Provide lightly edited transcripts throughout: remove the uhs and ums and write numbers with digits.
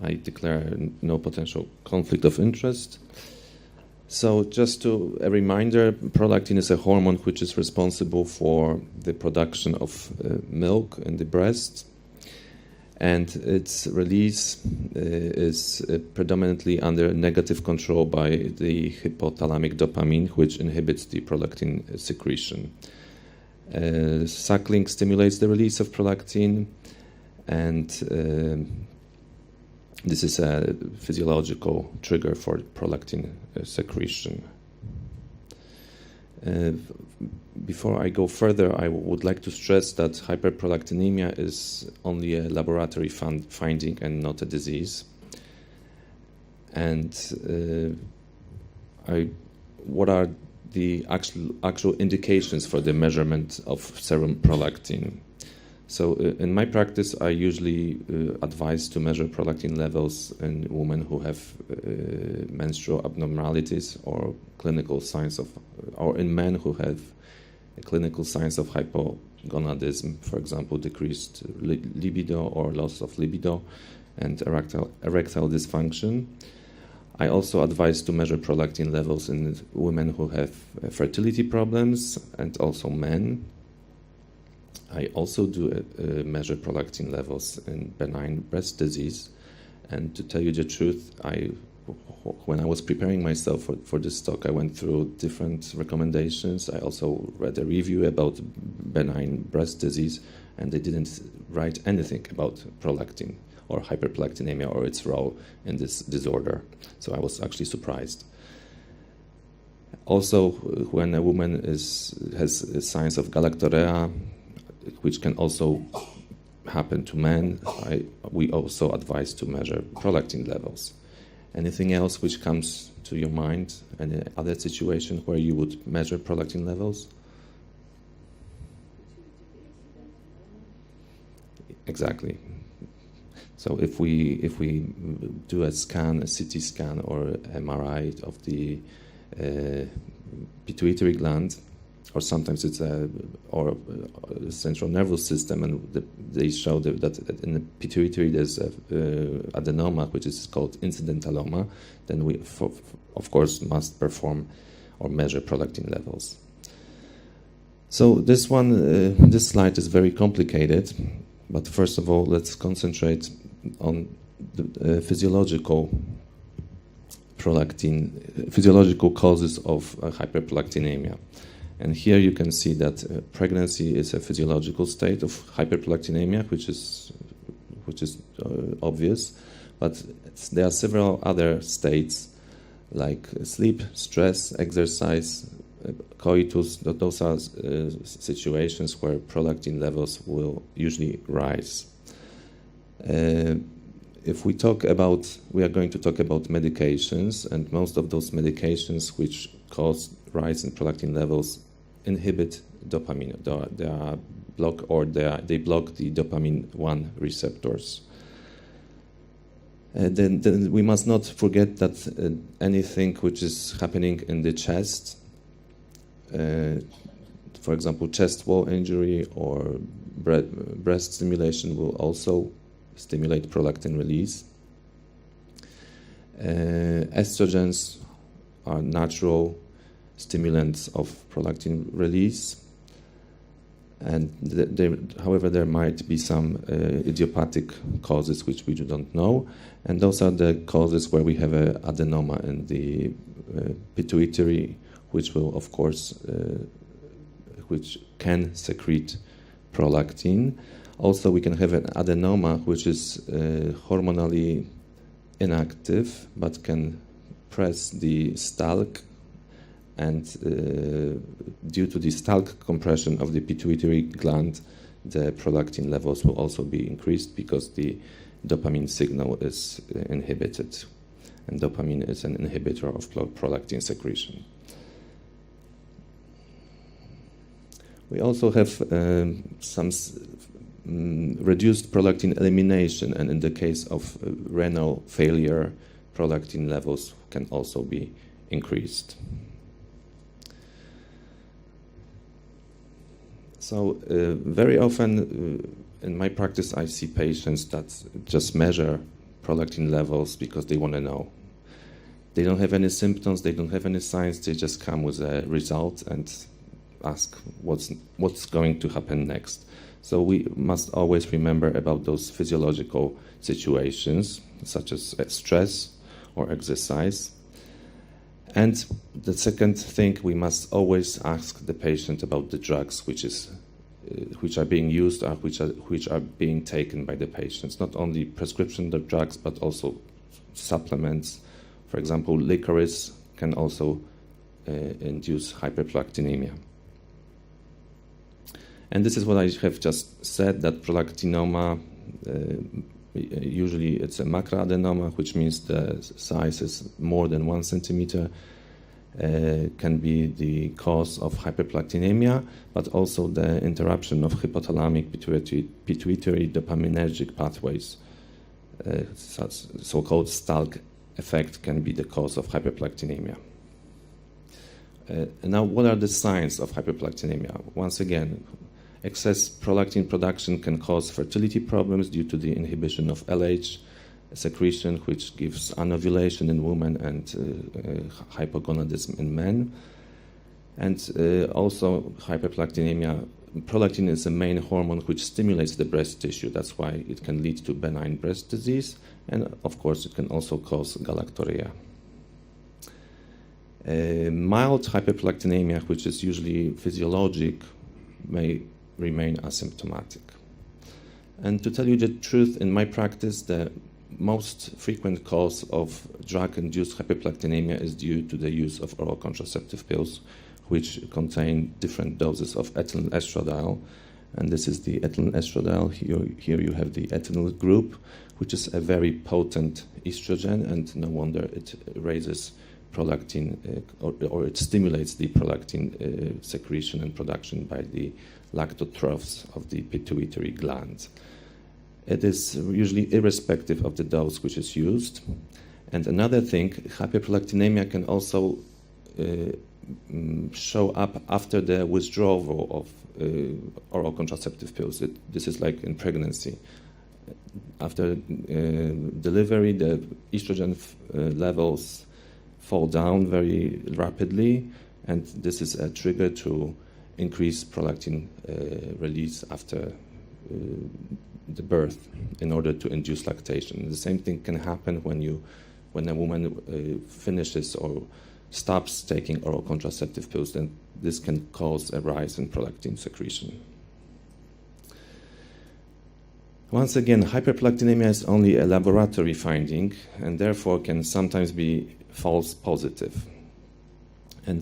I declare no potential conflict of interest. So just a reminder, prolactin is a hormone which is responsible for the production of milk in the breast, and its release is predominantly under negative control by the hypothalamic dopamine, which inhibits the prolactin secretion. Suckling stimulates the release of prolactin, and this is a physiological trigger for prolactin secretion. Before I go further, I would like to stress that hyperprolactinemia is only a laboratory finding and not a disease. And what are the actual indications for the measurement of serum prolactin? So in my practice, I usually advise to measure prolactin levels in women who have menstrual abnormalities or clinical signs of, or in men who have clinical signs of hypogonadism, for example, decreased libido or loss of libido and erectile dysfunction. I also advise to measure prolactin levels in women who have fertility problems and also men. I also do measure prolactin levels in benign breast disease. And to tell you the truth, when I was preparing myself for this talk, I went through different recommendations. I also read a review about benign breast disease, and they didn't write anything about prolactin or hyperprolactinemia or its role in this disorder. So I was actually surprised. Also, when a woman has signs of galactorrhea, which can also happen to men, we also advise to measure prolactin levels. Anything else which comes to your mind? Any other situation where you would measure prolactin levels? Exactly. So if we do a scan, a CT scan or MRI of the pituitary gland, or sometimes it's a central nervous system, and they show that in the pituitary there's adenoma, which is called incidentaloma, then we, of course, must perform or measure prolactin levels. So this slide is very complicated, but first of all, let's concentrate on the physiological causes of hyperprolactinemia. And here you can see that pregnancy is a physiological state of hyperprolactinemia, which is obvious, but there are several other states like sleep, stress, exercise, coitus. Those are situations where prolactin levels will usually rise. If we are going to talk about medications, and most of those medications which cause rise in prolactin levels inhibit dopamine. They block the dopamine 1 receptors. Then we must not forget that anything which is happening in the chest, for example, chest wall injury or breast stimulation, will also stimulate prolactin release. Estrogens are natural stimulants of prolactin release, and however, there might be some idiopathic causes which we don't know, and those are the causes where we have an adenoma in the pituitary, which will, of course, which can secrete prolactin. Also, we can have an adenoma which is hormonally inactive but can press the stalk, and due to the stalk compression of the pituitary gland, the prolactin levels will also be increased because the dopamine signal is inhibited, and dopamine is an inhibitor of prolactin secretion. We also have some reduced prolactin elimination, and in the case of renal failure, prolactin levels can also be increased. So very often in my practice I see patients that just measure prolactin levels because they want to know. They don't have any symptoms, they don't have any signs, they just come with a result and ask what's going to happen next. So we must always remember about those physiological situations, such as stress or exercise. And the second thing, we must always ask the patient about the drugs which are being used or which are being taken by the patients. Not only prescription drugs, but also supplements. For example, licorice can also induce hyperprolactinemia. And this is what I have just said, that prolactinoma, usually it's a macroadenoma, which means the size is more than 1 centimeter, can be the cause of hyperprolactinemia, but also the interruption of hypothalamic pituitary dopaminergic pathways, so-called Stalk effect, can be the cause of hyperprolactinemia. Now, what are the signs of hyperprolactinemia? Once again, excess prolactin production can cause fertility problems due to the inhibition of LH secretion, which gives anovulation in women and hypogonadism in men. And also hyperprolactinemia, prolactin is the main hormone which stimulates the breast tissue. That's why it can lead to benign breast disease. And of course, it can also cause galactorrhea. Mild hyperprolactinemia, which is usually physiologic, may remain asymptomatic. And to tell you the truth, in my practice, the most frequent cause of drug-induced hyperprolactinemia is due to the use of oral contraceptive pills, which contain different doses of ethyl estradiol. And this is the ethyl estradiol. Here you have the ethyl group, which is a very potent estrogen, and no wonder it raises prolactin, or it stimulates the prolactin secretion and production by the lactotrophs of the pituitary gland. It is usually irrespective of the dose which is used. And another thing, hyperprolactinemia can also show up after the withdrawal of oral contraceptive pills. This is like in pregnancy. After delivery, the estrogen levels fall down very rapidly, and this is a trigger to increase prolactin release after the birth in order to induce lactation. The same thing can happen when a woman finishes or stops taking oral contraceptive pills, then this can cause a rise in prolactin secretion. Once again, hyperprolactinemia is only a laboratory finding and therefore can sometimes be false positive. And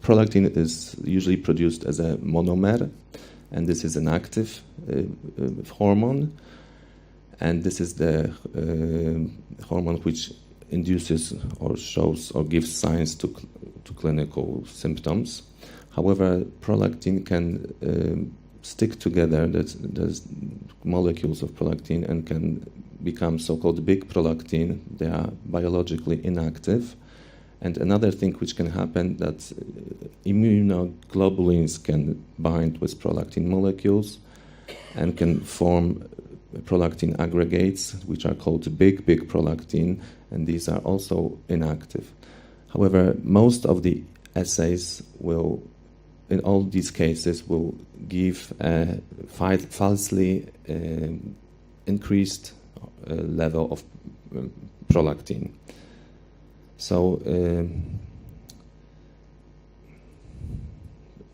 prolactin is usually produced as a monomer, and this is an active hormone, and this is the hormone which induces or shows or gives signs to clinical symptoms. However, prolactin can stick together, the molecules of prolactin, and can become so-called big prolactin. They are biologically inactive. And another thing which can happen, that immunoglobulins can bind with prolactin molecules and can form prolactin aggregates, which are called big prolactin, and these are also inactive. However, most of the assays will, in all these cases, will give a falsely increased level of prolactin. So,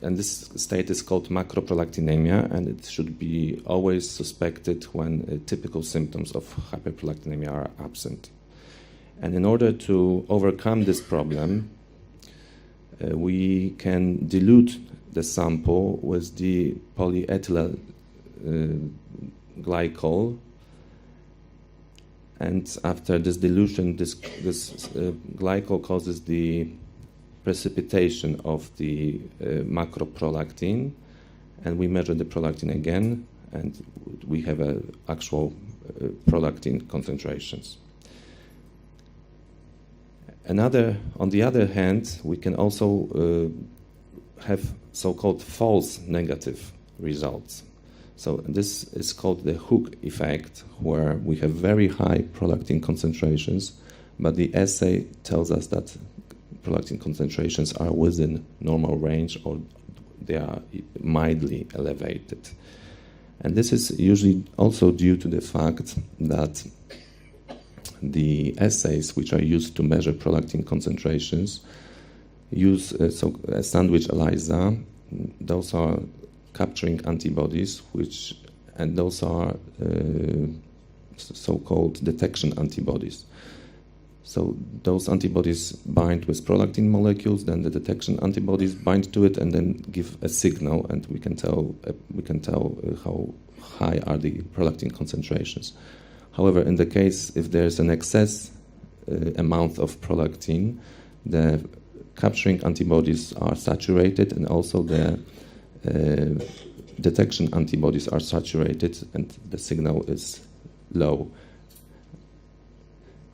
and this state is called macroprolactinemia, and it should be always suspected when typical symptoms of hyperprolactinemia are absent. And in order to overcome this problem, we can dilute the sample with the polyethyl glycol. And after this dilution, this glycol causes the precipitation of the macroprolactin, and we measure the prolactin again, and we have actual prolactin concentrations. On the other hand, we can also have so-called false negative results. So this is called the hook effect, where we have very high prolactin concentrations, but the assay tells us that prolactin concentrations are within normal range or they are mildly elevated. And this is usually also due to the fact that the assays which are used to measure prolactin concentrations use a sandwich ELISA. Those are capturing antibodies, and those are so-called detection antibodies. So those antibodies bind with prolactin molecules, then the detection antibodies bind to it and then give a signal, and we can tell how high are the prolactin concentrations. However, in the case if there's an excess amount of prolactin, the capturing antibodies are saturated, and also the detection antibodies are saturated, and the signal is low.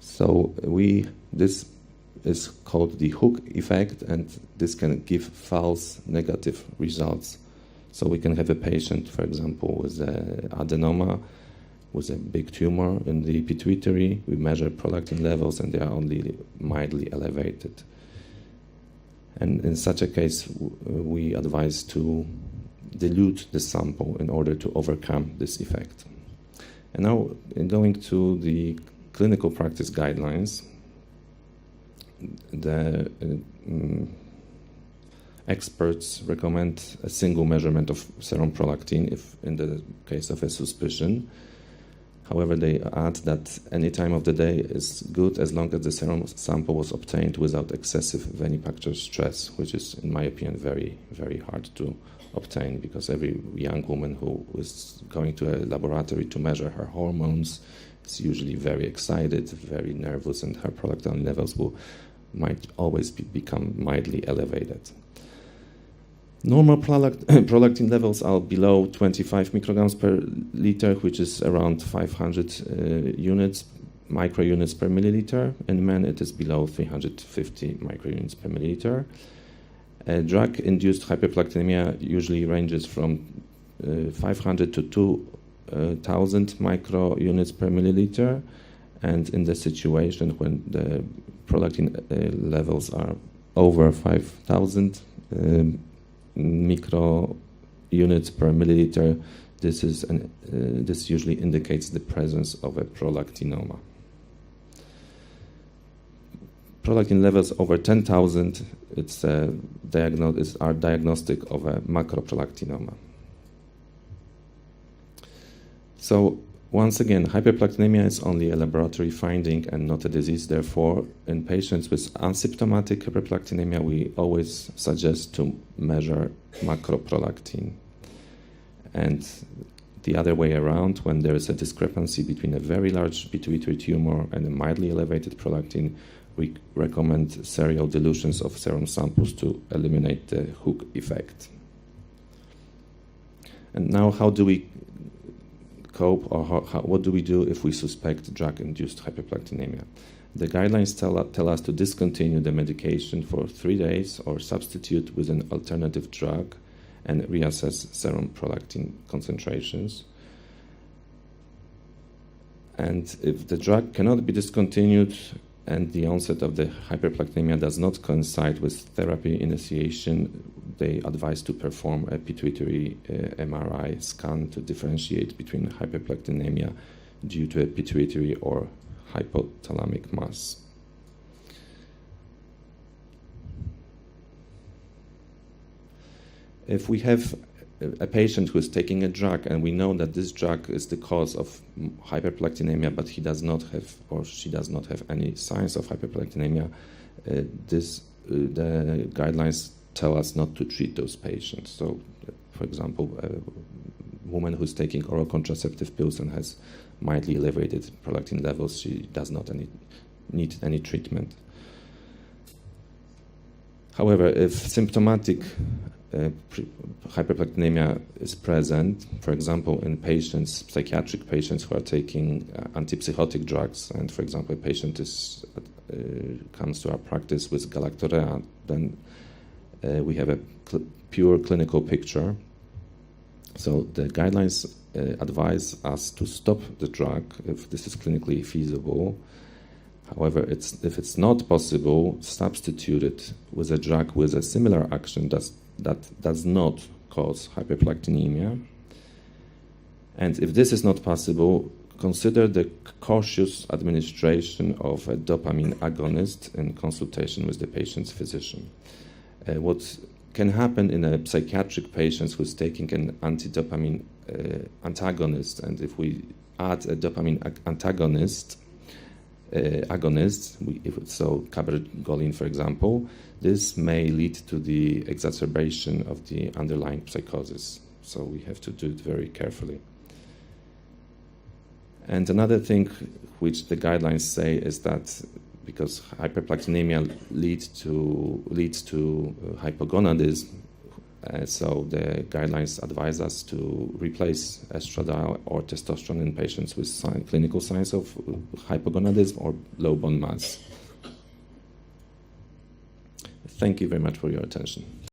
So this is called the hook effect, and this can give false negative results. So we can have a patient, for example, with adenoma, with a big tumor in the pituitary. We measure prolactin levels, and they are only mildly elevated. And in such a case, we advise to dilute the sample in order to overcome this effect. And now, going to the clinical practice guidelines, the experts recommend a single measurement of serum prolactin if in the case of a suspicion. However, they add that any time of the day is good as long as the serum sample was obtained without excessive venipactor stress, which is, in my opinion, very, very hard to obtain, because every young woman who is going to a laboratory to measure her hormones is usually very excited, very nervous, and her prolactin levels might always become mildly elevated. Normal prolactin levels are below 25 micrograms per liter, which is around 500 microunits per milliliter. In men, it is below 350 microunits per milliliter. Drug-induced hyperprolactinemia usually ranges from 500 to 2,000 microunits per milliliter, and in the situation when the prolactin levels are over 5,000 microunits per milliliter, this usually indicates the presence of a prolactinoma. Prolactin levels over 10,000 are diagnostic of a macroprolactinoma. So once again, hyperprolactinemia is only a laboratory finding and not a disease. Therefore, in patients with asymptomatic hyperprolactinemia, we always suggest to measure macroprolactin. And the other way around, when there is a discrepancy between a very large pituitary tumor and a mildly elevated prolactin, we recommend serial dilutions of serum samples to eliminate the hook effect. And now, how do we cope, or what do we do if we suspect drug-induced hyperprolactinemia? The guidelines tell us to discontinue the medication for 3 days or substitute with an alternative drug and reassess serum prolactin concentrations. And if the drug cannot be discontinued and the onset of the hyperprolactinemia does not coincide with therapy initiation, they advise to perform a pituitary MRI scan to differentiate between hyperprolactinemia due to a pituitary or hypothalamic mass. If we have a patient who is taking a drug and we know that this drug is the cause of hyperprolactinemia, but he does not have, or she does not have, any signs of hyperprolactinemia, the guidelines tell us not to treat those patients. So, for example, a woman who's taking oral contraceptive pills and has mildly elevated prolactin levels, she does not need any treatment. However, if symptomatic hyperprolactinemia is present, for example, in psychiatric patients who are taking antipsychotic drugs, and for example, a patient comes to our practice with galactorea, then we have a pure clinical picture. So the guidelines advise us to stop the drug if this is clinically feasible. However, if it's not possible, substitute it with a drug with a similar action that does not cause hyperprolactinemia. And if this is not possible, consider the cautious administration of a dopamine agonist in consultation with the patient's physician. What can happen in a psychiatric patient who's taking an anti-dopamine antagonist, and if we add a dopamine agonist, so cabergoline, for example, this may lead to the exacerbation of the underlying psychosis. So we have to do it very carefully. And another thing which the guidelines say is that because hyperprolactinemia leads to hypogonadism, so the guidelines advise us to replace estradiol or testosterone in patients with clinical signs of hypogonadism or low bone mass. Thank you very much for your attention.